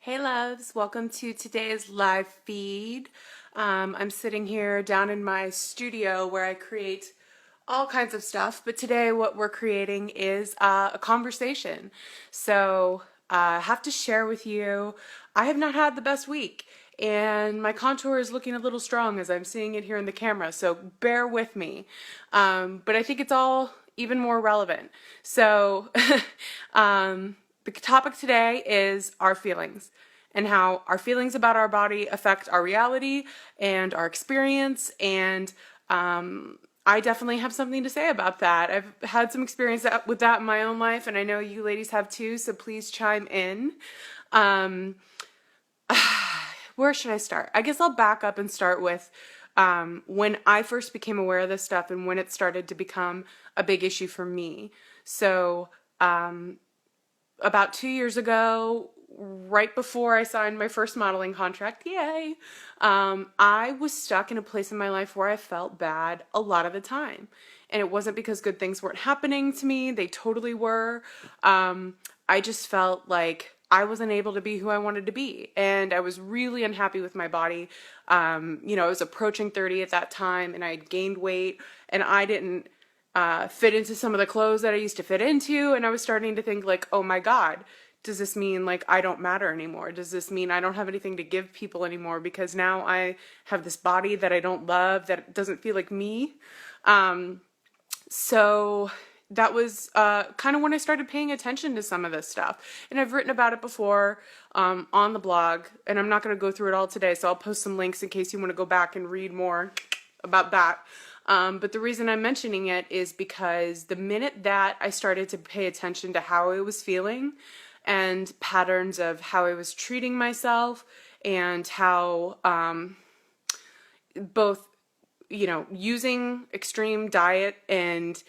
Hey loves, welcome to today's live feed. I'm sitting here down in my studio where I create all kinds of stuff, but today what we're creating is a conversation. So I have to share with you, I have not had the best week and my contour is looking a little strong as I'm seeing it here in the camera, so bear with me. But I think it's all even more relevant. So the topic today is our feelings and how our feelings about our body affect our reality and our experience. And I definitely have something to say about that. I've had some experience with that in my own life, and I know you ladies have too, so please chime in. Where should I start? I guess I'll back up and start with when I first became aware of this stuff and when it started to become a big issue for me. So about 2 years ago, right before I signed my first modeling contract, yay, I was stuck in a place in my life where I felt bad a lot of the time. And it wasn't because good things weren't happening to me. They totally were. I just felt like I wasn't able to be who I wanted to be. And I was really unhappy with my body. I was approaching 30 at that time and I had gained weight and I didn't fit into some of the clothes that I used to fit into. And I was starting to think like, oh my God, does this mean like I don't matter anymore? Does this mean I don't have anything to give people anymore because now I have this body that I don't love, that doesn't feel like me? So that was kind of when I started paying attention to some of this stuff. And I've written about it before on the blog, and I'm not going to go through it all today, so I'll post some links in case you want to go back and read more about that. But the reason I'm mentioning it is because the minute that I started to pay attention to how I was feeling and patterns of how I was treating myself and how both, using extreme diet and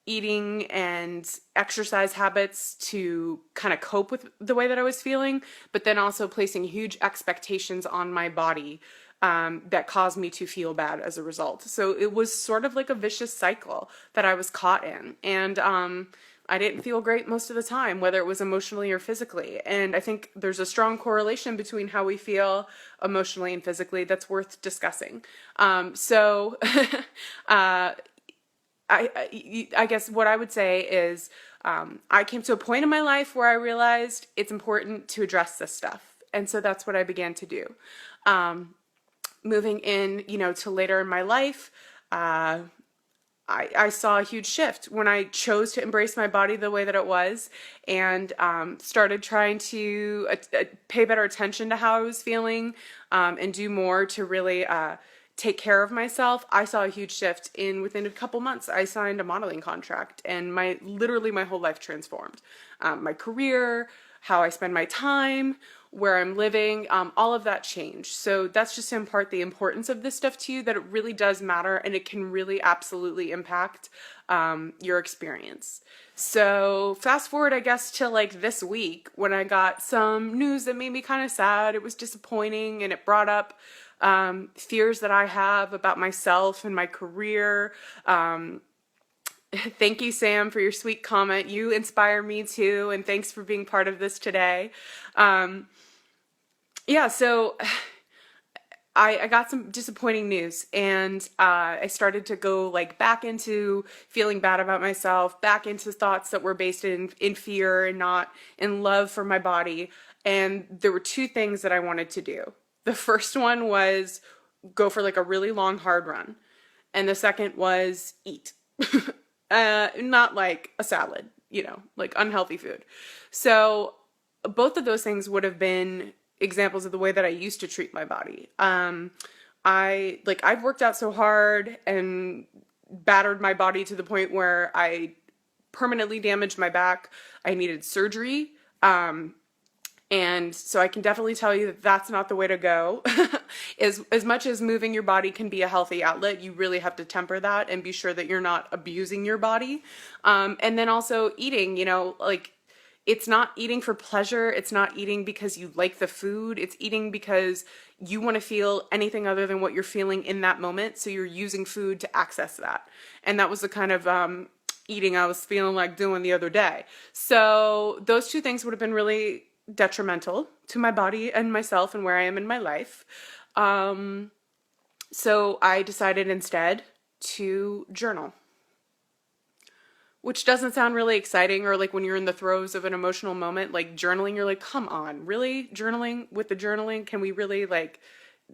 eating and exercise habits to kind of cope with the way that I was feeling, but then also placing huge expectations on my body that caused me to feel bad as a result. So it was sort of like a vicious cycle that I was caught in. And I didn't feel great most of the time, whether it was emotionally or physically. And I think there's a strong correlation between how we feel emotionally and physically that's worth discussing. I guess what I would say is I came to a point in my life where I realized it's important to address this stuff. And so that's what I began to do. Moving in, to later in my life, I saw a huge shift when I chose to embrace my body the way that it was and started trying to pay better attention to how I was feeling and do more to really take care of myself. I saw a huge shift within a couple months. I signed a modeling contract and literally my whole life transformed. My career, how I spend my time, where I'm living, all of that changed. So that's just to impart the importance of this stuff to you, that it really does matter and it can really absolutely impact your experience. So fast forward, I guess, to like this week when I got some news that made me kind of sad. It was disappointing and it brought up fears that I have about myself and my career. Thank you, Sam, for your sweet comment. You inspire me too, and thanks for being part of this today. So I got some disappointing news, and I started to go like back into feeling bad about myself, back into thoughts that were based in fear and not in love for my body. And there were two things that I wanted to do. The first one was go for like a really long, hard run. And the second was eat. Not like a salad, like unhealthy food. So both of those things would have been examples of the way that I used to treat my body. I've worked out so hard and battered my body to the point where I permanently damaged my back. I needed surgery. And so I can definitely tell you that that's not the way to go. As much as moving your body can be a healthy outlet, you really have to temper that and be sure that you're not abusing your body. And then also eating, it's not eating for pleasure. It's not eating because you like the food. It's eating because you want to feel anything other than what you're feeling in that moment. So you're using food to access that. And that was the kind of eating I was feeling like doing the other day. So those two things would have been really detrimental to my body and myself and where I am in my life. So I decided instead to journal, which doesn't sound really exciting, or like when you're in the throes of an emotional moment, like journaling, you're like, come on, really? Journaling with the journaling? Can we really like,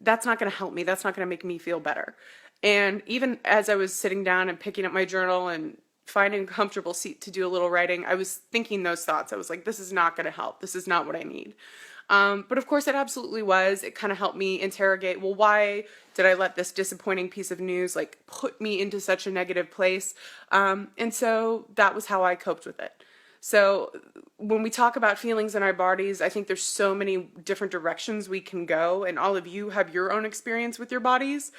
that's not going to help me. That's not going to make me feel better. And even as I was sitting down and picking up my journal and finding a comfortable seat to do a little writing, I was thinking those thoughts. I was like, this is not going to help. This is not what I need. But of course it absolutely was. It kind of helped me interrogate, well, why did I let this disappointing piece of news like put me into such a negative place? And so that was how I coped with it. So when we talk about feelings in our bodies, I think there's so many different directions we can go, and all of you have your own experience with your bodies.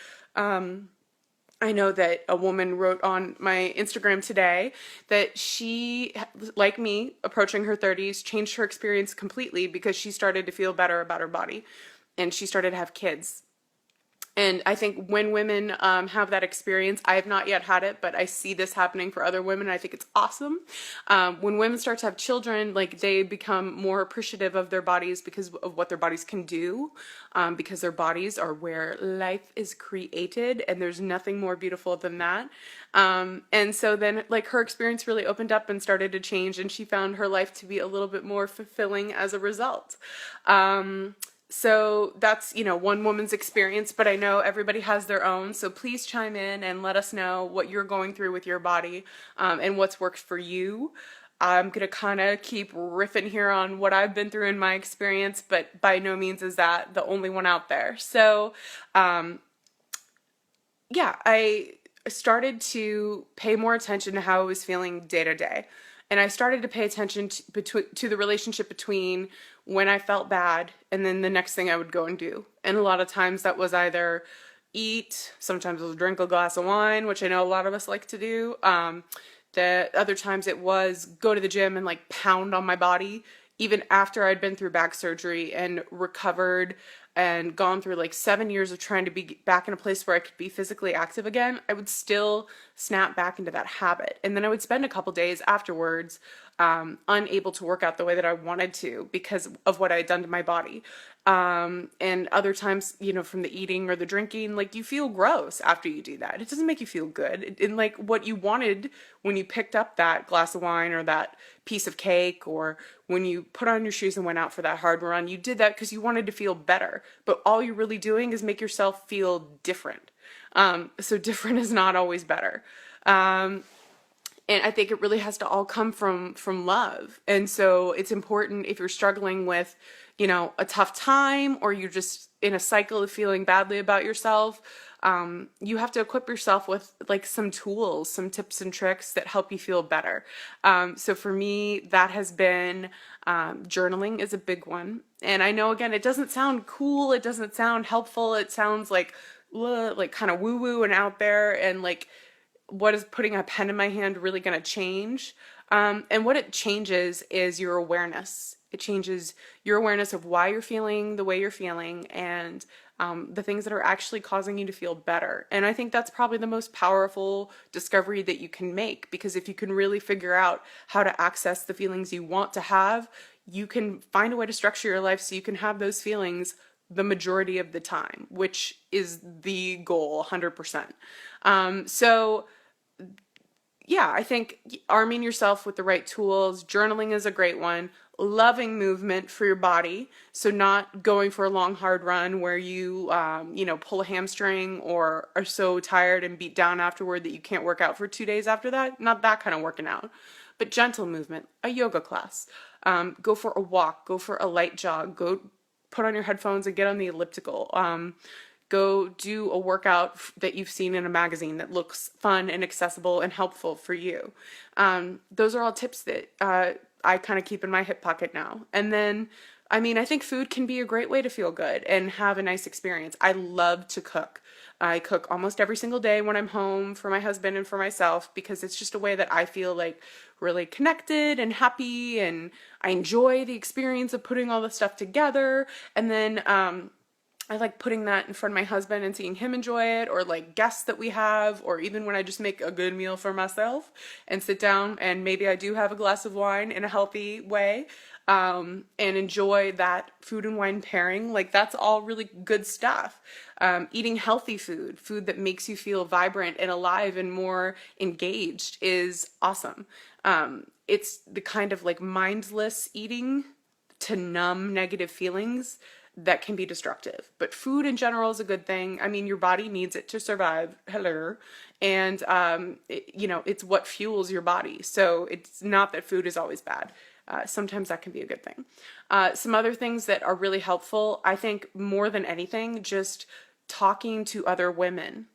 I know that a woman wrote on my Instagram today that she, like me, approaching her 30s, changed her experience completely because she started to feel better about her body and she started to have kids. And I think when women have that experience, I have not yet had it, but I see this happening for other women. And I think it's awesome. When women start to have children, like they become more appreciative of their bodies because of what their bodies can do, because their bodies are where life is created, and there's nothing more beautiful than that. And so then like her experience really opened up and started to change, and she found her life to be a little bit more fulfilling as a result. So that's, one woman's experience, but I know everybody has their own. So please chime in and let us know what you're going through with your body, and what's worked for you. I'm going to kind of keep riffing here on what I've been through in my experience, but by no means is that the only one out there. So, yeah, I started to pay more attention to how I was feeling day to day. And I started to pay attention to the relationship between when I felt bad and then the next thing I would go and do. And a lot of times that was either eat, sometimes it was drink a glass of wine, which I know a lot of us like to do. The other times it was go to the gym and like pound on my body. Even after I'd been through back surgery and recovered and gone through like 7 years of trying to be back in a place where I could be physically active again, I would still snap back into that habit. And then I would spend a couple days afterwards unable to work out the way that I wanted to because of what I had done to my body. And other times, from the eating or the drinking, like you feel gross after you do that. It doesn't make you feel good. And like what you wanted when you picked up that glass of wine or that piece of cake, or when you put on your shoes and went out for that hard run, you did that because you wanted to feel better. But all you're really doing is make yourself feel different. So different is not always better. And I think it really has to all come from love. And so it's important if you're struggling with, a tough time, or you're just in a cycle of feeling badly about yourself, you have to equip yourself with like some tools, some tips and tricks that help you feel better. So for me, that has been journaling is a big one. And I know, again, it doesn't sound cool. It doesn't sound helpful. It sounds like kind of woo-woo and out there, and like, what is putting a pen in my hand really going to change? And what it changes is your awareness. It changes your awareness of why you're feeling the way you're feeling, and the things that are actually causing you to feel better. And I think that's probably the most powerful discovery that you can make, because if you can really figure out how to access the feelings you want to have, you can find a way to structure your life so you can have those feelings the majority of the time, which is the goal, 100%. So yeah, I think arming yourself with the right tools, journaling is a great one. Loving movement for your body. So not going for a long, hard run where you, pull a hamstring or are so tired and beat down afterward that you can't work out for 2 days after that. Not that kind of working out, but gentle movement, a yoga class. Go for a walk, go for a light jog, go put on your headphones and get on the elliptical. Go do a workout that you've seen in a magazine that looks fun and accessible and helpful for you. Those are all tips that I kind of keep in my hip pocket now. And then, I think food can be a great way to feel good and have a nice experience. I love to cook. I cook almost every single day when I'm home for my husband and for myself, because it's just a way that I feel like really connected and happy, and I enjoy the experience of putting all the stuff together. And then, I like putting that in front of my husband and seeing him enjoy it, or like guests that we have, or even when I just make a good meal for myself and sit down and maybe I do have a glass of wine in a healthy way. and enjoy that food and wine pairing. Like, that's all really good stuff. Eating healthy food, food that makes you feel vibrant and alive and more engaged, is awesome. It's the kind of like mindless eating to numb negative feelings that can be destructive. But food in general is a good thing. I mean, your body needs it to survive. Hello. And, it's what fuels your body. So it's not that food is always bad. Sometimes that can be a good thing. Some other things that are really helpful, I think more than anything, just talking to other women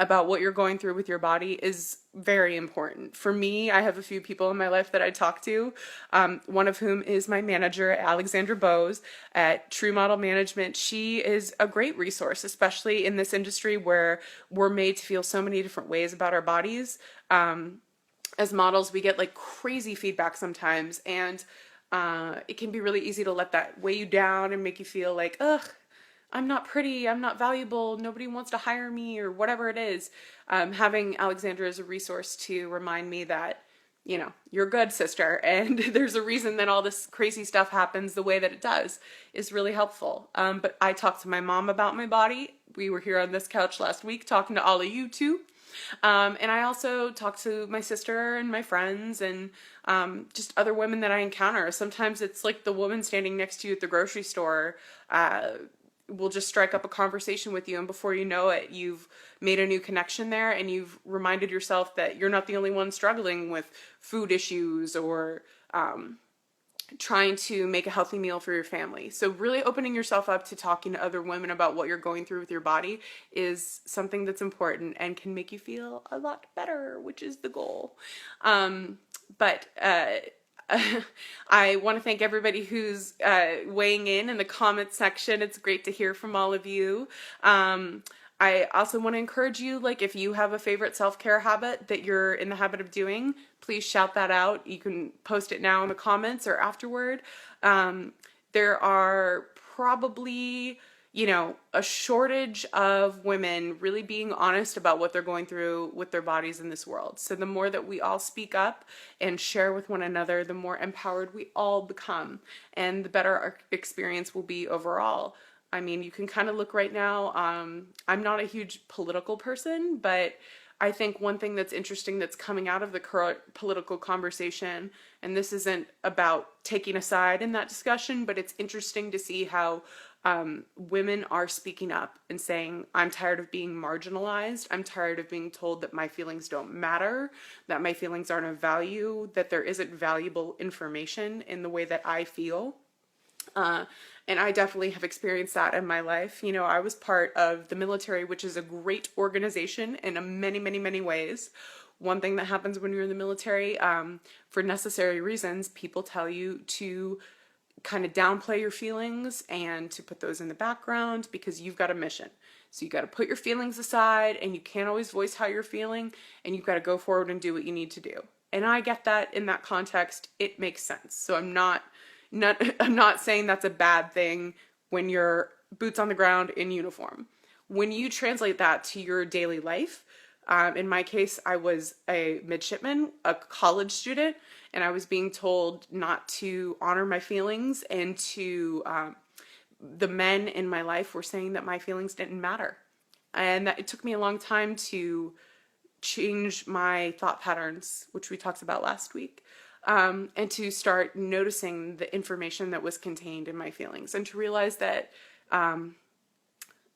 about what you're going through with your body is very important. For me, I have a few people in my life that I talk to, one of whom is my manager, Alexandra Bose, at True Model Management. She is a great resource, especially in this industry where we're made to feel so many different ways about our bodies. As models, we get like crazy feedback sometimes, and it can be really easy to let that weigh you down and make you feel like, ugh, I'm not pretty, I'm not valuable, nobody wants to hire me, or whatever it is. Having Alexandra as a resource to remind me that, you're good, sister, and there's a reason that all this crazy stuff happens the way that it does, is really helpful. But I talked to my mom about my body. We were here on this couch last week talking to all of you too. And I also talk to my sister and my friends and just other women that I encounter. Sometimes it's like the woman standing next to you at the grocery store will just strike up a conversation with you, and before you know it, you've made a new connection there, and you've reminded yourself that you're not the only one struggling with food issues or trying to make a healthy meal for your family. So really opening yourself up to talking to other women about what you're going through with your body is something that's important and can make you feel a lot better, which is the goal. But I want to thank everybody who's weighing in the comments section. It's great to hear from all of you. I also want to encourage you, like, if you have a favorite self-care habit that you're in the habit of doing, please shout that out. You can post it now in the comments or afterward. There are probably, a shortage of women really being honest about what they're going through with their bodies in this world. So the more that we all speak up and share with one another, the more empowered we all become, and the better our experience will be overall. I mean, you can kind of look right now. I'm not a huge political person, but I think one thing that's interesting that's coming out of the current political conversation, and this isn't about taking a side in that discussion, but it's interesting to see how women are speaking up and saying, I'm tired of being marginalized. I'm tired of being told that my feelings don't matter, that my feelings aren't of value, that there isn't valuable information in the way that I feel. And I definitely have experienced that in my life. I was part of the military, which is a great organization in many, many, many ways. One thing that happens when you're in the military, for necessary reasons, people tell you to kind of downplay your feelings and to put those in the background because you've got a mission. So you got to put your feelings aside, and you can't always voice how you're feeling, and you've got to go forward and do what you need to do. And I get that in that context. It makes sense. So I'm not saying that's a bad thing when you're boots on the ground in uniform. When you translate that to your daily life, in my case, I was a midshipman, a college student, and I was being told not to honor my feelings, and the men in my life were saying that my feelings didn't matter. And it took me a long time to change my thought patterns, which we talked about last week. And to start noticing the information that was contained in my feelings, and to realize that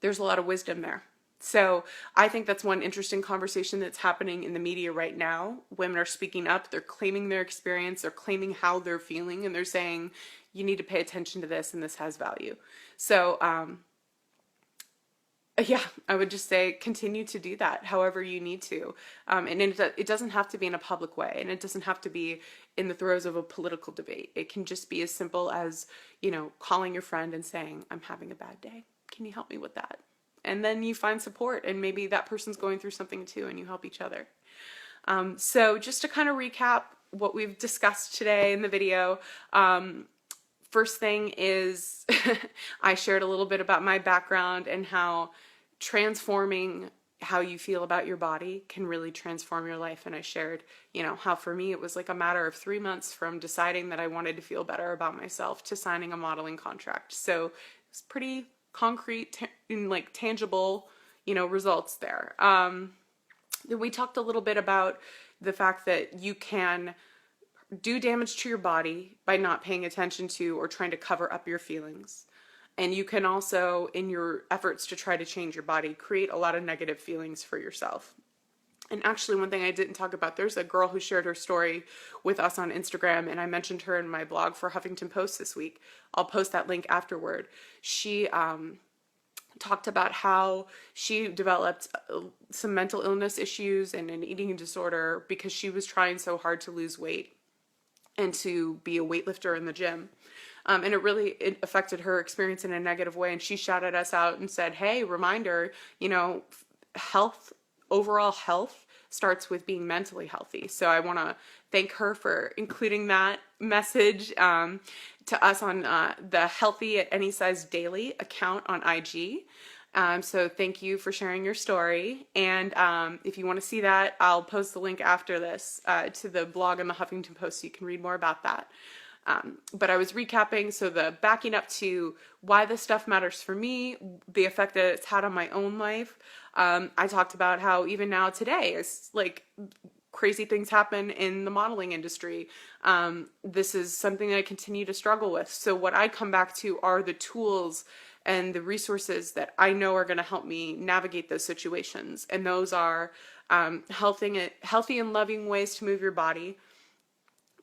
there's a lot of wisdom there. So I think that's one interesting conversation that's happening in the media right now. Women are speaking up, they're claiming their experience, they're claiming how they're feeling, and they're saying, you need to pay attention to this, and this has value. So yeah, I would just say continue to do that however you need to. And it doesn't have to be in a public way, and it doesn't have to be in the throes of a political debate. It can just be as simple as, calling your friend and saying, I'm having a bad day. Can you help me with that? And then you find support, and maybe that person's going through something too, and you help each other. So just to kind of recap what we've discussed today in the video, first thing is I shared a little bit about my background and how transforming how you feel about your body can really transform your life. And I shared, how for me it was like a matter of 3 months from deciding that I wanted to feel better about myself to signing a modeling contract. So it's pretty concrete and like tangible, results there. We talked a little bit about the fact that you can do damage to your body by not paying attention to or trying to cover up your feelings. And you can also, in your efforts to try to change your body, create a lot of negative feelings for yourself. And actually, one thing I didn't talk about, there's a girl who shared her story with us on Instagram, and I mentioned her in my blog for Huffington Post this week. I'll post that link afterward. She talked about how she developed some mental illness issues and an eating disorder because she was trying so hard to lose weight and to be a weightlifter in the gym. And it affected her experience in a negative way. And she shouted us out and said, hey, reminder, overall health starts with being mentally healthy. So I want to thank her for including that message to us on the Healthy at Any Size Daily account on IG. So thank you for sharing your story. And if you want to see that, I'll post the link after this to the blog on the Huffington Post so you can read more about that. But I was recapping, so the backing up to why this stuff matters for me, the effect that it's had on my own life. I talked about how even now today, it's like crazy things happen in the modeling industry. This is something I continue to struggle with. So what I come back to are the tools and the resources that I know are going to help me navigate those situations. And those are healthy and loving ways to move your body,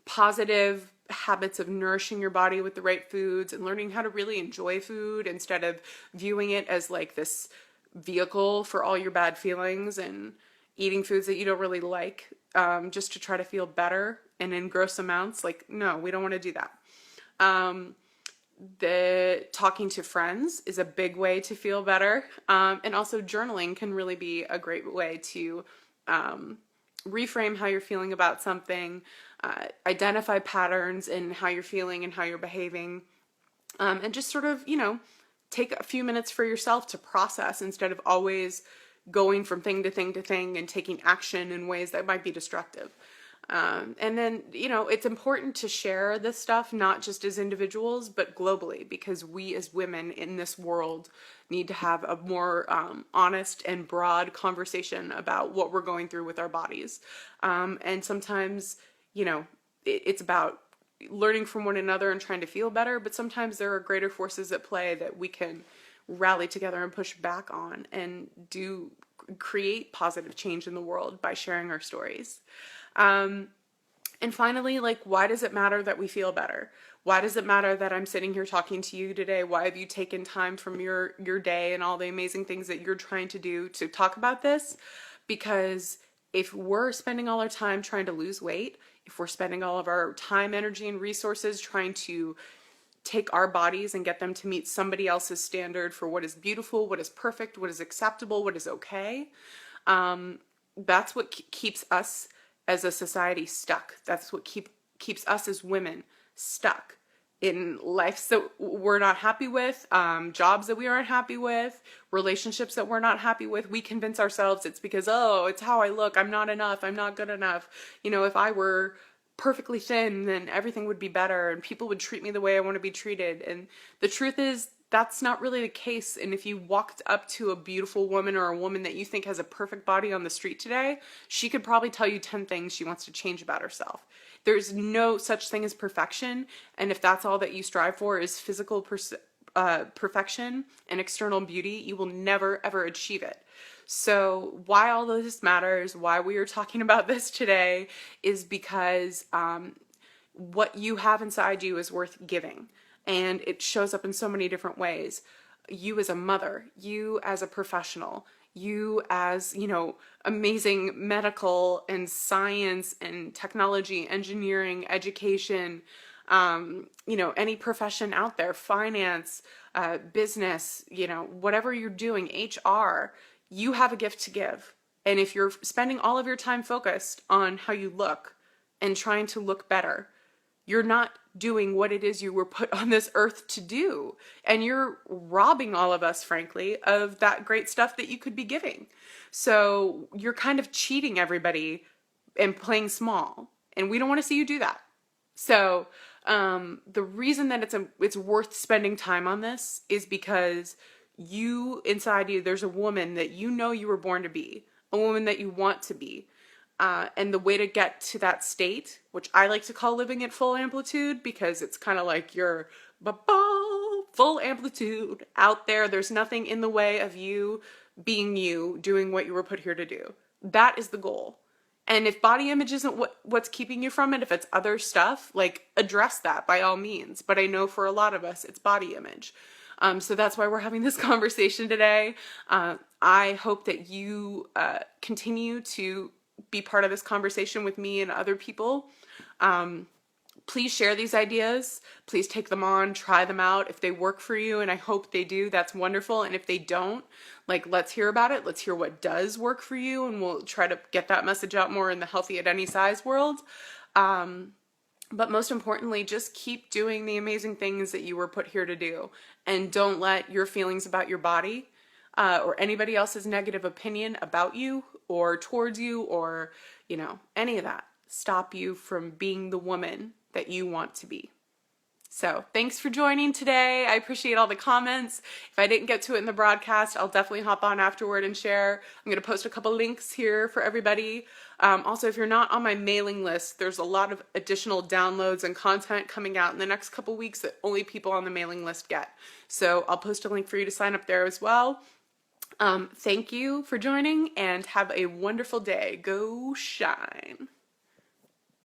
positive habits of nourishing your body with the right foods, and learning how to really enjoy food instead of viewing it as like this vehicle for all your bad feelings and eating foods that you don't really like just to try to feel better and in gross amounts. Like, no, we don't want to do that. The talking to friends is a big way to feel better. And also journaling can really be a great way to reframe how you're feeling about something, identify patterns in how you're feeling and how you're behaving, and just sort of, take a few minutes for yourself to process instead of always going from thing to thing to thing and taking action in ways that might be destructive. And then, it's important to share this stuff, not just as individuals, but globally, because we as women in this world need to have a more honest and broad conversation about what we're going through with our bodies. And sometimes, it's about learning from one another and trying to feel better, but sometimes there are greater forces at play that we can rally together and push back on and create positive change in the world by sharing our stories. And finally, why does it matter that we feel better? Why does it matter that I'm sitting here talking to you today? Why have you taken time from your day and all the amazing things that you're trying to do to talk about this? Because if we're spending all our time trying to lose weight, if we're spending all of our time, energy, and resources trying to take our bodies and get them to meet somebody else's standard for what is beautiful, what is perfect, what is acceptable, what is okay, that's what keeps us as a society stuck. That's what keeps us as women stuck in lives that we're not happy with, jobs that we aren't happy with, relationships that we're not happy with. We convince ourselves it's because, it's how I look, I'm not enough, I'm not good enough. If I were perfectly thin, then everything would be better and people would treat me the way I want to be treated. And the truth is, that's not really the case. And if you walked up to a beautiful woman or a woman that you think has a perfect body on the street today, she could probably tell you 10 things she wants to change about herself. There's no such thing as perfection. And if that's all that you strive for is physical perfection and external beauty, you will never, ever achieve it. So why all of this matters, why we are talking about this today, is because what you have inside you is worth giving. And it shows up in so many different ways. You as a mother, you as a professional, you as, amazing medical and science and technology, engineering, education, any profession out there, finance, business, whatever you're doing, HR, you have a gift to give. And if you're spending all of your time focused on how you look and trying to look better, you're not doing what it is you were put on this earth to do. And you're robbing all of us, frankly, of that great stuff that you could be giving. So you're kind of cheating everybody and playing small. And we don't want to see you do that. So the reason that it's worth spending time on this is because you, inside you, there's a woman that you know you were born to be, a woman that you want to be. And the way to get to that state, which I like to call living at full amplitude, because it's kind of like you're full amplitude out there. There's nothing in the way of you being you, doing what you were put here to do. That is the goal. And if body image isn't what's keeping you from it, if it's other stuff, like, address that by all means. But I know for a lot of us, it's body image. So that's why we're having this conversation today. I hope that you continue to be part of this conversation with me and other people. Please share these ideas. Please take them on, try them out. If they work for you, and I hope they do, that's wonderful. And if they don't, like, let's hear about it. Let's hear what does work for you, and we'll try to get that message out more in the healthy at any size world. But most importantly, just keep doing the amazing things that you were put here to do. And don't let your feelings about your body or anybody else's negative opinion about you or towards you or, any of that stop you from being the woman that you want to be. So thanks for joining today. I appreciate all the comments. If I didn't get to it in the broadcast, I'll definitely hop on afterward and share. I'm going to post a couple links here for everybody. Also, if you're not on my mailing list, there's a lot of additional downloads and content coming out in the next couple weeks that only people on the mailing list get. So I'll post a link for you to sign up there as well. Thank you for joining and have a wonderful day. Go shine.